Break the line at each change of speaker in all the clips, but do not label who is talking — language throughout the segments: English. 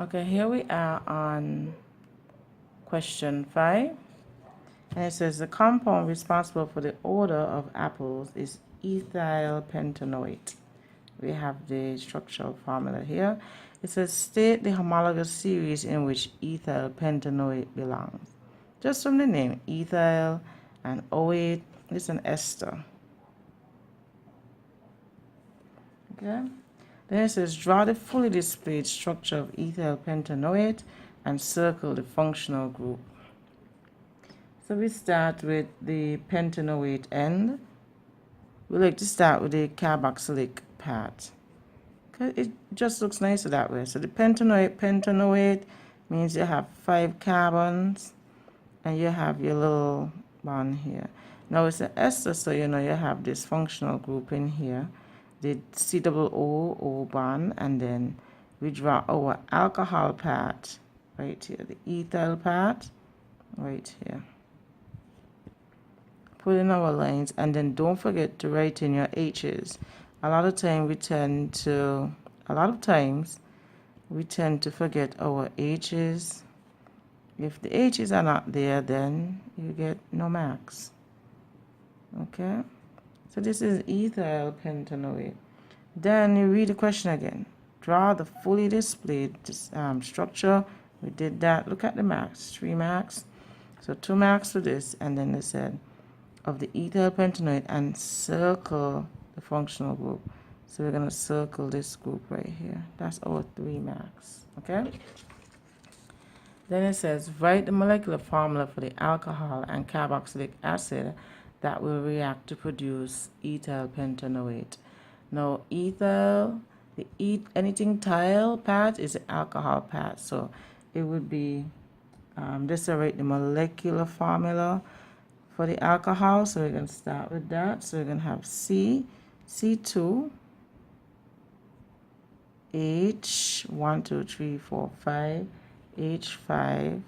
Okay, here we are on question 5. And it says the compound responsible for the odor of apples is ethyl pentanoate. We have the structural formula here. It says state the homologous series in which ethyl pentanoate belongs. Just from the name, ethyl and OAte, it's an ester. Okay. Then it says draw the fully displayed structure of ethyl pentanoate and circle the functional group. So we start with the pentanoate end. We like to start with the carboxylic part. Okay, it just looks nicer that way. So the pentanoate means you have 5 carbons and you have your little bond here. Now it's an ester, so you know you have this functional group in here, the COO bond, and then we draw our alcohol part right here, the ethyl part right here. Put in our lines, and then don't forget to write in your H's. A lot of times we tend to forget our H's. If the H's are not there, then you get no marks. Okay, so this is ethyl pentanoate. Then you read the question again. Draw the fully displayed structure. We did that. Look at the marks. 3 marks. So 2 marks for this, and then they said of the ethyl pentanoate and circle the functional group. So we're going to circle this group right here. That's our 3 marks. Okay. Then it says write the molecular formula for the alcohol and carboxylic acid that will react to produce ethyl pentanoate. Now ethyl, anything tile part is the alcohol part. So it would be this will write the molecular formula for the alcohol. So we're going to start with that. So we're going to have C2, H, 1, 2, 3, 4, 5, H5,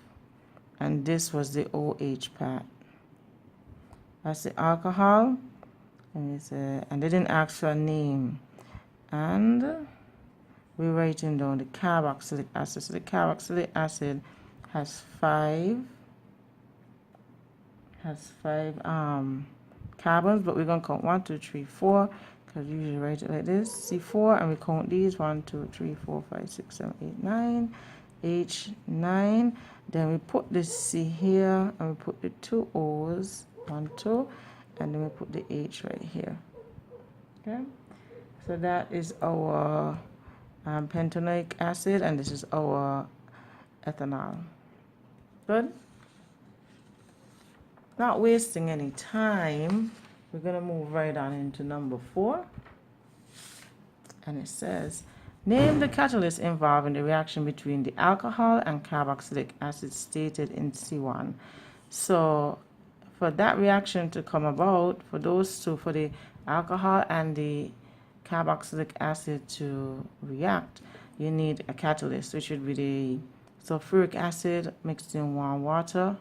and this was the OH part. That's the alcohol, and they didn't ask for a name. And we're writing down the carboxylic acid. So the carboxylic acid has 5 carbons, but we're going to count 1, 2, 3, 4, because we usually write it like this, C4, and we count these 1, 2, 3, 4, 5, 6, 7, 8, 9, H9. Then we put this C here, and we put the 2 O's, 1, 2, and then we put the H right here. Okay, so that is our pentanoic acid, and this is our ethanol. Good. Not wasting any time, we're going to move right on into number 4. And it says, name the catalyst involved in the reaction between the alcohol and carboxylic acid stated in C1. So for that reaction to come about, for those two, for the alcohol and the carboxylic acid to react, you need a catalyst, which would be the sulfuric acid mixed in warm water.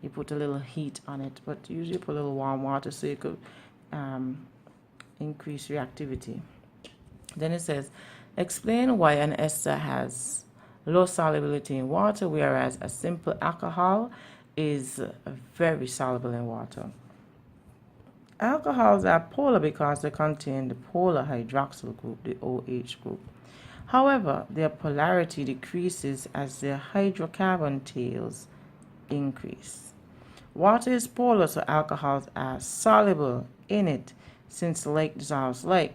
You put a little heat on it, but usually put a little warm water so you could increase reactivity. Then it says, explain why an ester has low solubility in water, whereas a simple alcohol is very soluble in water. Alcohols are polar because they contain the polar hydroxyl group, the OH group. However, their polarity decreases as their hydrocarbon tails increase. Water is polar, so alcohols are soluble in it since like dissolves like,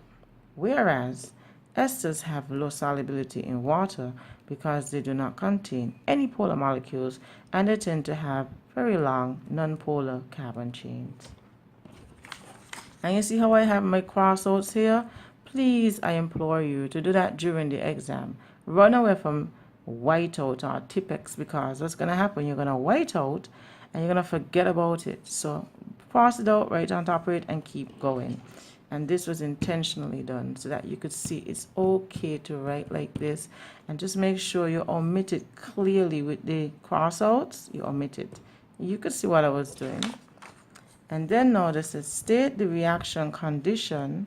whereas esters have low solubility in water because they do not contain any polar molecules and they tend to have very long nonpolar carbon chains. And you see how I have my crossouts here? Please, I implore you to do that during the exam. Run away from whiteout or Tipex, because what's going to happen, you're going to white out and you're going to forget about it. So cross it out, right on top of it, and keep going. And this was intentionally done so that you could see it's okay to write like this, and just make sure you omit it clearly with the crossouts. You omit it. You could see what I was doing. And then now this is state the reaction condition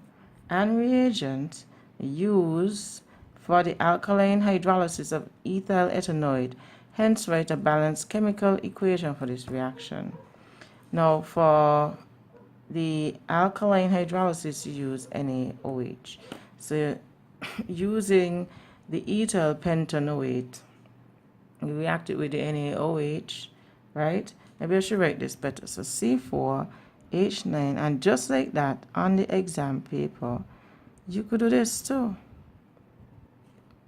and reagent used for the alkaline hydrolysis of ethyl ethanoate. Hence, write a balanced chemical equation for this reaction. Now, for the alkaline hydrolysis, you use NaOH. So, using the ethyl pentanoate, you react it with the NaOH, right? Maybe I should write this better. So, C4H9, and just like that, on the exam paper, you could do this too.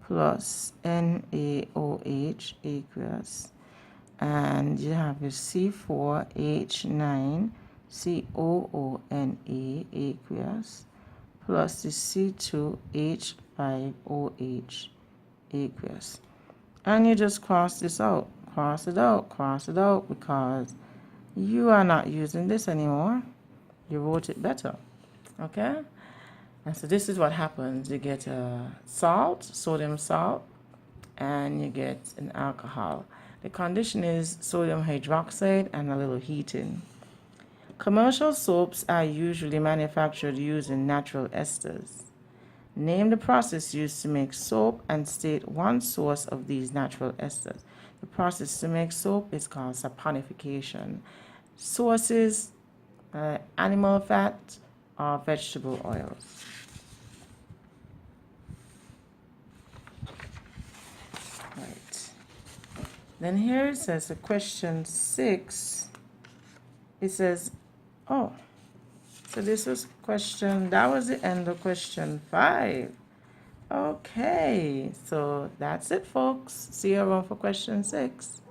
Plus NaOH aqueous, and you have your C4H9 COONA aqueous plus the C2H5OH aqueous, and you just cross this out, cross it out, because you are not using this anymore. You wrote it better, okay? And so this is what happens. You get a salt, sodium salt, and you get an alcohol. The condition is sodium hydroxide and a little heating. Commercial soaps are usually manufactured using natural esters. Name the process used to make soap and state one source of these natural esters. The process to make soap is called saponification. Sources, animal fat or vegetable oils. Right. Then here it says a question 6. It says, oh, so this was question, that was the end of question 5. Okay, so that's it, folks. See you around for question 6.